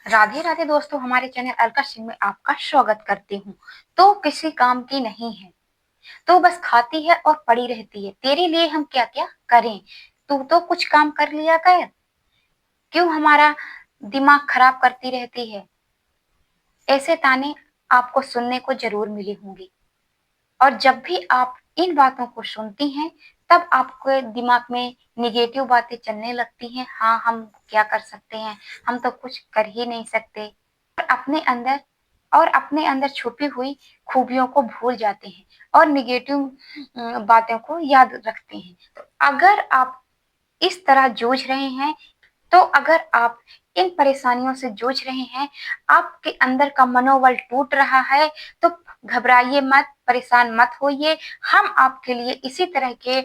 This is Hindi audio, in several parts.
राधे राधे दोस्तों, हमारे चैनल अलका सिंह में आपका स्वागत करती हूँ। तो किसी काम की नहीं है तो बस खाती है और पड़ी रहती है। तेरे लिए हम क्या क्या करें, तू तो कुछ काम कर लिया कर। क्यों हमारा दिमाग खराब करती रहती है। ऐसे ताने आपको सुनने को जरूर मिली होंगी। और जब भी आप इन बातों को सुनती हैं तब आपके दिमाग में निगेटिव बातें चलने लगती हैं। हाँ, हम क्या कर सकते हैं, हम तो कुछ कर ही नहीं सकते। और अपने अंदर छुपी हुई खूबियों को भूल जाते हैं और निगेटिव बातों को याद रखते हैं। तो अगर आप इस तरह जूझ रहे हैं, तो अगर आप इन परेशानियों से जूझ रहे हैं, आपके अंदर का मनोबल टूट रहा है, तो घबराइए मत, परेशान मत होइए। हम आपके लिए इसी तरह के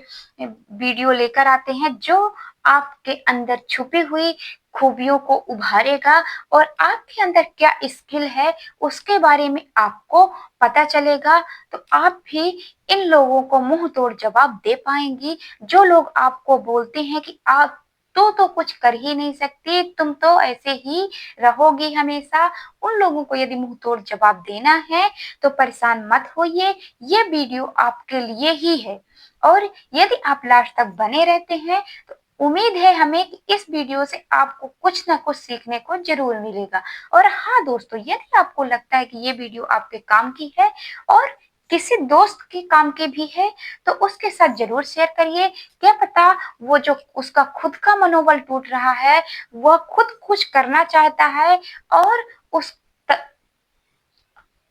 वीडियो लेकर आते हैं जो आपके अंदर छुपी हुई खूबियों को उभारेगा और आपके अंदर क्या स्किल है उसके बारे में आपको पता चलेगा। तो आप भी इन लोगों को मुंह तोड़ जवाब दे पाएंगी, जो लोग आपको बोलते हैं कि आप तो कुछ कर ही नहीं सकती, तुम तो ऐसे ही रहोगी हमेशा। उन लोगों को यदि मुंह तोड़ जवाब देना है तो परेशान मत होइए, ये वीडियो आपके लिए ही है। और यदि आप लास्ट तक बने रहते हैं तो उम्मीद है हमें कि इस वीडियो से आपको कुछ ना कुछ सीखने को जरूर मिलेगा। और हाँ दोस्तों, यदि आपको लगता है कि ये वीडियो आपके काम की है और किसी दोस्त के काम की भी है, तो उसके साथ जरूर शेयर करिए। क्या पता वो जो उसका खुद का मनोबल टूट रहा है, वह खुद कुछ करना चाहता है और उस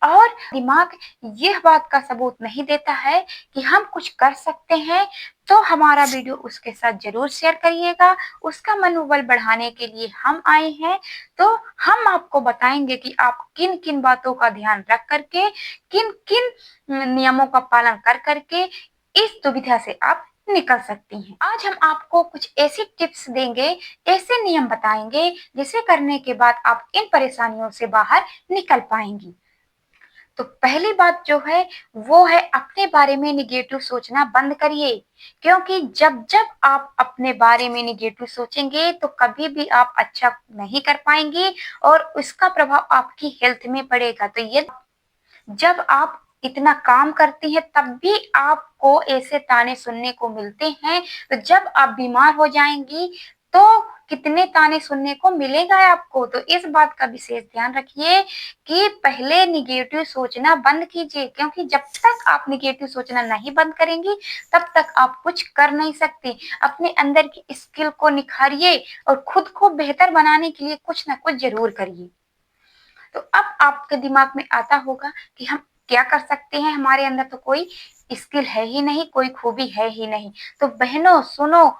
और दिमाग यह बात का सबूत नहीं देता है कि हम कुछ कर सकते हैं, तो हमारा वीडियो उसके साथ जरूर शेयर करिएगा। उसका मनोबल बढ़ाने के लिए हम आए हैं। तो हम आपको बताएंगे कि आप किन किन बातों का ध्यान रख करके, किन किन नियमों का पालन कर करके इस दुविधा से आप निकल सकती हैं। आज हम आपको कुछ ऐसी टिप्स देंगे, ऐसे नियम बताएंगे जिसे करने के बाद आप इन परेशानियों से बाहर निकल पाएंगी। तो पहली बात जो है वो है, अपने बारे में निगेटिव सोचना बंद करिए। क्योंकि जब जब आप अपने बारे में निगेटिव सोचेंगे तो कभी भी आप अच्छा नहीं कर पाएंगे और उसका प्रभाव आपकी हेल्थ में पड़ेगा। तो ये जब आप इतना काम करती हैं तब भी आपको ऐसे ताने सुनने को मिलते हैं, तो जब आप बीमार हो जाएंगी तो कितने ताने सुनने को मिलेगा आपको। तो इस बात का विशेष ध्यान रखिए कि पहले निगेटिव सोचना बंद कीजिए, क्योंकि जब तक आप निगेटिव सोचना नहीं बंद करेंगी तब तक आप कुछ कर नहीं सकती। अपने अंदर की स्किल को निखारिए और खुद को बेहतर बनाने के लिए कुछ ना कुछ जरूर करिए। तो अब आपके दिमाग में आता होगा कि हम क्या कर सकते हैं, हमारे अंदर तो कोई स्किल है ही नहीं, कोई खूबी है ही नहीं। तो बहनों सुनो,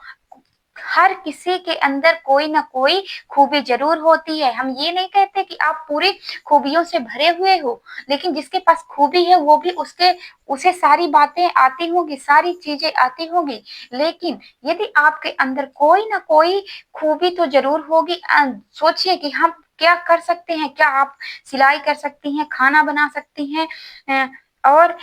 हर किसी के अंदर कोई ना कोई खूबी जरूर होती है। हम ये नहीं कहते कि आप पूरी खूबियों से भरे हुए हो, लेकिन जिसके पास खूबी है वो भी उसे सारी बातें आती होंगी, सारी चीजें आती होंगी। लेकिन यदि आपके अंदर कोई ना कोई खूबी तो जरूर होगी। सोचिए कि हम क्या कर सकते हैं। क्या आप सिलाई कर सकती हैं, खाना बना सकती हैं, और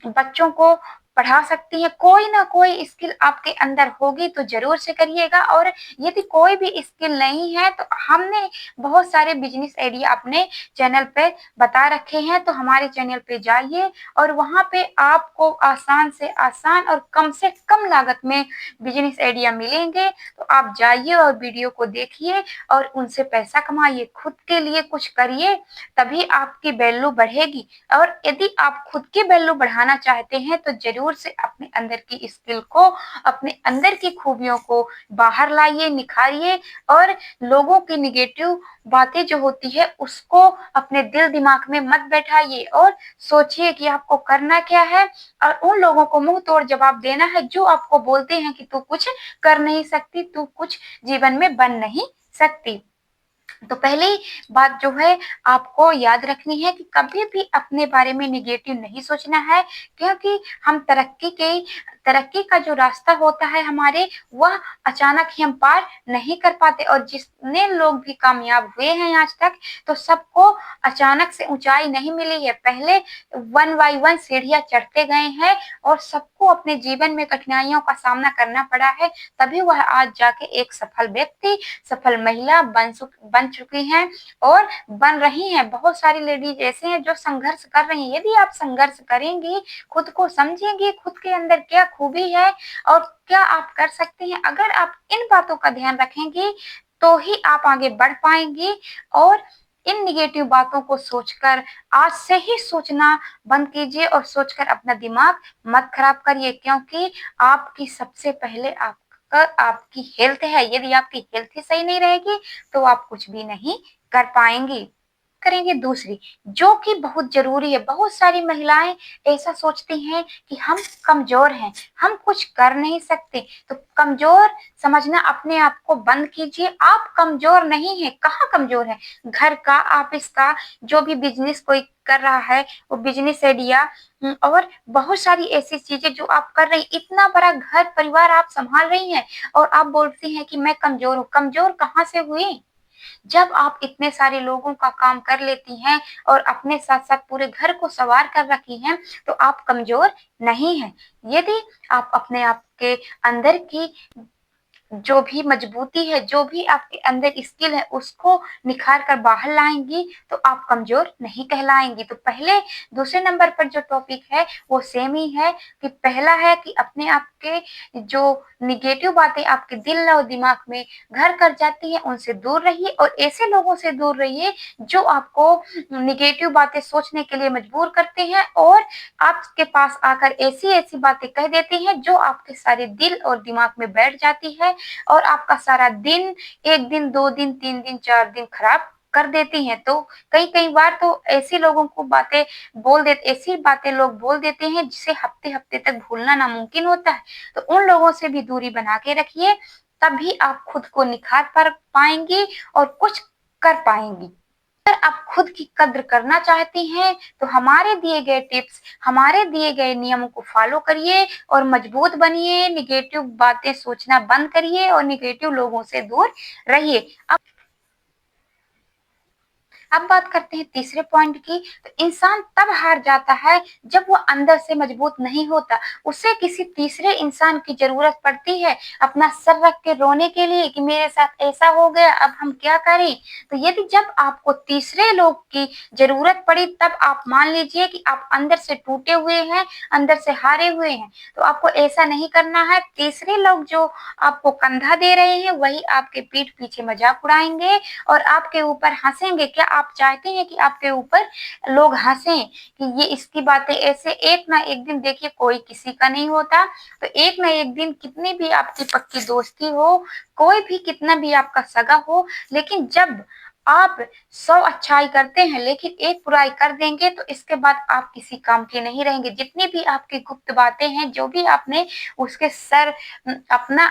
बच्चों को पढ़ा सकती हैं। कोई ना कोई स्किल आपके अंदर होगी तो जरूर से करिएगा। और यदि कोई भी स्किल नहीं है तो हमने बहुत सारे बिजनेस आइडिया अपने चैनल पे बता रखे हैं, तो हमारे चैनल पे जाइए और वहां पे आपको आसान से आसान और कम से कम लागत में बिजनेस आइडिया मिलेंगे। तो आप जाइए और वीडियो को देखिए और उनसे पैसा कमाइए, खुद के लिए कुछ करिए, तभी आपकी वैल्यू बढ़ेगी। और यदि आप खुद की वैल्यू बढ़ाना चाहते हैं तो जरूर से अपने अंदर की स्किल को, अपने अंदर की खूबियों को बाहर लाइए, निखारिए। और लोगों की निगेटिव बातें जो होती है उसको अपने दिल दिमाग में मत बैठाइए और सोचिए कि आपको करना क्या है। और उन लोगों को मुंह तोड़ जवाब देना है जो आपको बोलते हैं कि तू कुछ कर नहीं सकती, तू कुछ जीवन में बन नहीं सकती। तो पहली बात जो है आपको याद रखनी है कि कभी भी अपने बारे में निगेटिव नहीं सोचना है, क्योंकि हम तरक्की का जो रास्ता होता है हमारे, वह अचानक ही हम पार नहीं कर पाते। और जितने लोग भी कामयाब हुए हैं आज तक, तो सबको अचानक से ऊंचाई नहीं मिली है, पहले वन बाय वन सीढ़ियां चढ़ते गए हैं और सबको अपने जीवन में कठिनाइयों का सामना करना पड़ा है, तभी वह आज जाके एक सफल व्यक्ति, सफल महिला बन बन चुकी हैं और बन रही हैं। बहुत सारी लेडीज ऐसे हैं जो संघर्ष कर रही हैं। यदि आप संघर्ष करेंगी, खुद को समझेंगी, खुद के अंदर क्या खूबी है और क्या आप कर सकती हैं, अगर आप इन बातों का ध्यान रखेंगी तो ही आप आगे बढ़ पाएंगी। और इन निगेटिव बातों को सोचकर आज से ही सोचना बंद कीजिए और सोचकर अपना दिमाग मत खराब करिए, क्योंकि आपकी सबसे पहले आपकी हेल्थ है। यदि आपकी हेल्थ ही सही नहीं रहेगी तो आप कुछ भी नहीं कर पाएंगी। करेंगे दूसरी, जो कि बहुत जरूरी है। बहुत सारी महिलाएं ऐसा सोचती हैं कि हम कमजोर हैं, हम कुछ कर नहीं सकते। तो कमजोर समझना अपने आप को बंद कीजिए। आप कमजोर नहीं है। कहाँ कमजोर है? घर का, ऑफिस का, जो भी बिजनेस कोई कर रहा है वो बिजनेस आइडिया और बहुत सारी ऐसी चीजें जो आप कर रही, इतना बड़ा घर परिवार आप संभाल रही हैं और आप बोलती हैं कि मैं कमजोर हूँ। कमजोर कहाँ से हुई? जब आप इतने सारे लोगों का काम कर लेती हैं और अपने साथ साथ पूरे घर को संवार कर रखी हैं तो आप कमजोर नहीं हैं। यदि आप अपने आप के अंदर की जो भी मजबूती है, जो भी आपके अंदर स्किल है, उसको निखार कर बाहर लाएंगी तो आप कमजोर नहीं कहलाएंगी। तो पहले दूसरे नंबर पर जो टॉपिक है वो सेम ही है कि पहला है कि अपने आप के जो निगेटिव बातें आपके दिल और दिमाग में घर कर जाती है उनसे दूर रहिए और ऐसे लोगों से दूर रहिए जो आपको निगेटिव बातें सोचने के लिए मजबूर करते हैं और आपके पास आकर ऐसी ऐसी बातें कह देती हैं जो आपके सारे दिल और दिमाग में बैठ जाती है और आपका सारा दिन, एक दिन, 2 दिन, 3 दिन, 4 दिन खराब कर देती हैं। तो कई कई बार तो ऐसे लोगों को बातें ऐसी बातें लोग बोल देते हैं जिसे हफ्ते हफ्ते तक भूलना नामुमकिन होता है। तो उन लोगों से भी दूरी बना के रखिए, तभी आप खुद को निखार कर पाएंगी और कुछ कर पाएंगी। अगर आप खुद की कद्र करना चाहती हैं तो हमारे दिए गए टिप्स, हमारे दिए गए नियमों को फॉलो करिए और मजबूत बनिए। निगेटिव बातें सोचना बंद करिए और निगेटिव लोगों से दूर रहिए। अब बात करते हैं तीसरे पॉइंट की। तो इंसान तब हार जाता है जब वो अंदर से मजबूत नहीं होता, उसे किसी तीसरे इंसान की जरूरत पड़ती है अपना सर रख के रोने के लिए कि मेरे साथ ऐसा हो गया, अब हम क्या करें। तो यदि जब आपको तीसरे लोग की जरूरत पड़ी तब आप मान लीजिए कि आप अंदर से टूटे हुए हैं, अंदर से हारे हुए हैं। तो आपको ऐसा नहीं करना है। तीसरे लोग जो आपको कंधा दे रहे हैं वही आपके पीठ पीछे मजाक उड़ाएंगे और आपके ऊपर हंसेंगे। क्या आप चाहते हैं कि आपके ऊपर लोग हंसें कि ये इसकी बातें ऐसे? एक ना एक दिन, देखिए कोई किसी का नहीं होता, तो एक ना एक दिन कितनी भी आपकी पक्की दोस्ती हो, कोई भी कितना भी आपका सगा हो, लेकिन जब आप 100 अच्छाई करते हैं लेकिन एक बुराई कर देंगे तो इसके बाद आप किसी काम के नहीं रहेंगे। जितनी भी आपकी गुप्त बातें हैं, जो भी आपने उसके सर अपना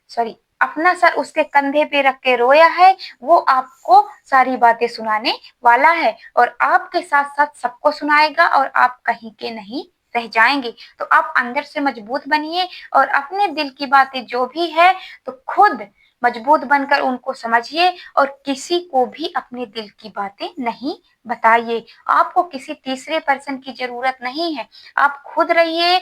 सॉरी अपना सर उसके कंधे पे रख के रोया है, वो आपको सारी बातें सुनाने वाला है और आपके साथ साथ सबको सुनाएगा और आप कहीं के नहीं रह जाएंगे। तो आप अंदर से मजबूत बनिए और अपने दिल की बातें जो भी है तो खुद मजबूत बनकर उनको समझिए और किसी को भी अपने दिल की बातें नहीं बताइए। आपको किसी तीसरे पर्सन की जरूरत नहीं है। आप खुद रहिए,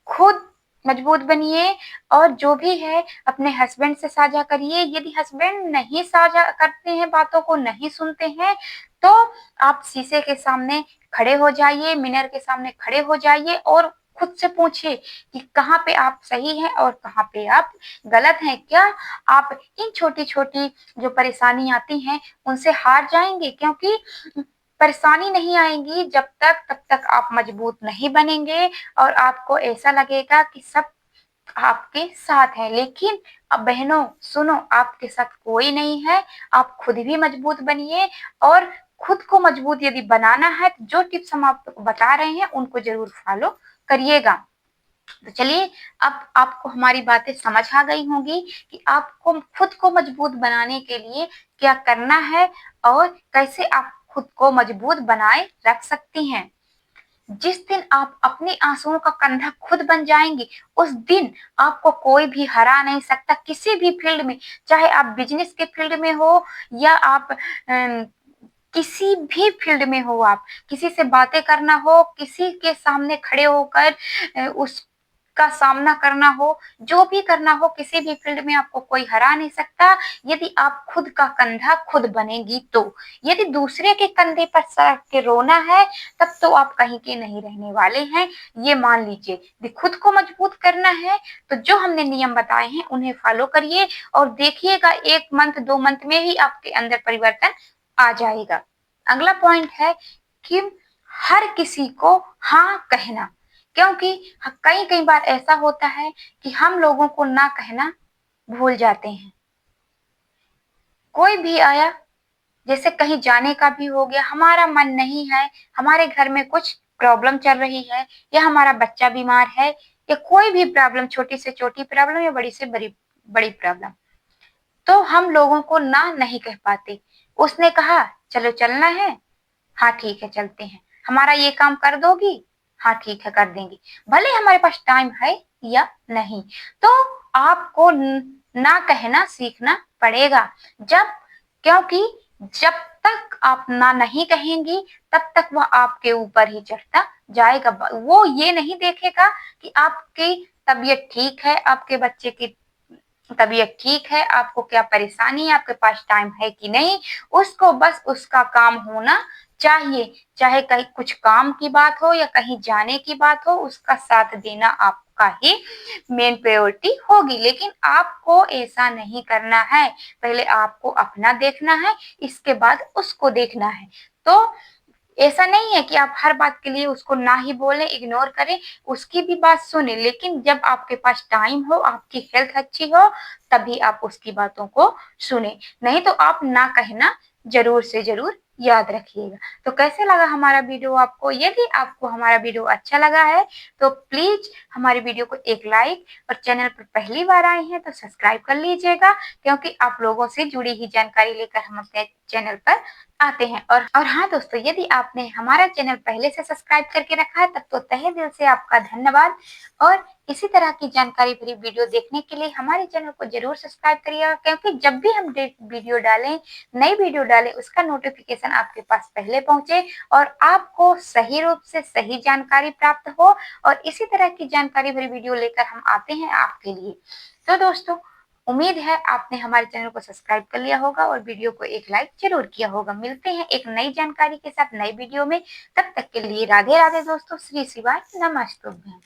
खुद मजबूत बनिए और जो भी है अपने हस्बैंड से साझा करिए। यदि हस्बैंड नहीं साझा करते हैं, बातों को नहीं सुनते हैं, तो आप शीशे के सामने खड़े हो जाइए, मिरर के सामने खड़े हो जाइए और खुद से पूछिए कि कहाँ पे आप सही हैं और कहाँ पे आप गलत हैं। क्या आप इन छोटी छोटी जो परेशानी आती हैं उनसे हार जाएंगे? क्योंकि परेशानी नहीं आएगी जब तक, तब तक आप मजबूत नहीं बनेंगे और आपको ऐसा लगेगा कि सब आपके साथ है। लेकिन अब बहनों सुनो, आपके साथ कोई नहीं है। आप खुद भी मजबूत बनिए और खुद को मजबूत यदि बनाना है तो जो टिप्स हम आपको बता रहे हैं उनको जरूर फॉलो करिएगा। तो चलिए, अब आपको हमारी बातें समझ आ गई होंगी कि आपको खुद को मजबूत बनाने के लिए क्या करना है और कैसे आप खुद को मजबूत बनाए रख सकती हैं। जिस दिन आप अपने आंसुओं का कंधा खुद बन जाएंगी उस दिन आपको कोई भी हरा नहीं सकता, किसी भी फील्ड में। चाहे आप बिजनेस के फील्ड में हो या आप किसी भी फील्ड में हो, आप किसी से बातें करना हो, किसी के सामने खड़े होकर उस का सामना करना हो, जो भी करना हो, किसी भी फील्ड में आपको कोई हरा नहीं सकता यदि आप खुद का कंधा खुद बनेगी तो। यदि दूसरे के कंधे पर सर के रोना है तब तो आप कहीं के नहीं रहने वाले हैं, ये मान लीजिए। यदि खुद को मजबूत करना है तो जो हमने नियम बताए हैं उन्हें फॉलो करिए और देखिएगा 1 मंथ 2 मंथ में ही आपके अंदर परिवर्तन आ जाएगा। अगला पॉइंट है कि हर किसी को हाँ कहना, क्योंकि कई कई बार ऐसा होता है कि हम लोगों को ना कहना भूल जाते हैं। कोई भी आया, जैसे कहीं जाने का भी हो गया, हमारा मन नहीं है, हमारे घर में कुछ प्रॉब्लम चल रही है या हमारा बच्चा बीमार है या कोई भी प्रॉब्लम, छोटी से छोटी प्रॉब्लम या बड़ी से बड़ी बड़ी प्रॉब्लम, तो हम लोगों को ना नहीं कह पाते। उसने कहा चलो चलना है, हाँ ठीक है चलते हैं। हमारा ये काम कर दोगी, हाँ ठीक है कर देंगी, भले हमारे पास टाइम है या नहीं। तो आपको ना कहना सीखना पड़ेगा। क्योंकि जब तक आप ना नहीं कहेंगी तब तक वह आपके ऊपर ही चढ़ता जाएगा। वो ये नहीं देखेगा कि आपकी तबीयत ठीक है, आपके बच्चे की तबीयत ठीक है, आपको क्या परेशानी है, आपके पास टाइम है कि नहीं। उसको बस उसका काम होना चाहिए, चाहे कहीं कुछ काम की बात हो या कहीं जाने की बात हो, उसका साथ देना आपका ही मेन प्रायोरिटी होगी। लेकिन आपको ऐसा नहीं करना है, पहले आपको अपना देखना है, इसके बाद उसको देखना है। तो ऐसा नहीं है कि आप हर बात के लिए उसको ना ही बोलें, इग्नोर करें, उसकी भी बात सुने, लेकिन जब आपके पास टाइम हो, आपकी हेल्थ अच्छी हो, तभी आप उसकी बातों को सुने, नहीं तो आप ना कहना जरूर से जरूर याद रखिएगा। तो कैसे लगा हमारा वीडियो आपको? यदि आपको हमारा वीडियो अच्छा लगा है तो प्लीज हमारी वीडियो को एक लाइक और चैनल पर पहली बार आए हैं तो सब्सक्राइब कर लीजिएगा, क्योंकि आप लोगों से जुड़ी ही जानकारी लेकर हम अपने चैनल पर आते हैं। और हाँ दोस्तों, यदि आपने हमारा चैनल पहले से सब्सक्राइब करके रखा है तब तो तहे दिल से आपका धन्यवाद। और इसी तरह की जानकारी भरी वीडियो देखने के लिए हमारे चैनल को जरूर सब्सक्राइब करिएगा, क्योंकि जब भी हम वीडियो डालें, नई वीडियो डालें, उसका नोटिफिकेशन आपके पास पहले पहुंचे और आपको सही रूप से सही जानकारी प्राप्त हो। और इसी तरह की जानकारी भरी वीडियो लेकर हम आते हैं आपके लिए। तो दोस्तों, उम्मीद है आपने हमारे चैनल को सब्सक्राइब कर लिया होगा और वीडियो को एक लाइक जरूर किया होगा। मिलते हैं एक नई जानकारी के साथ नई वीडियो में, तब तक के लिए राधे राधे दोस्तों, श्री शिवाय, नमस्तुभ्यं।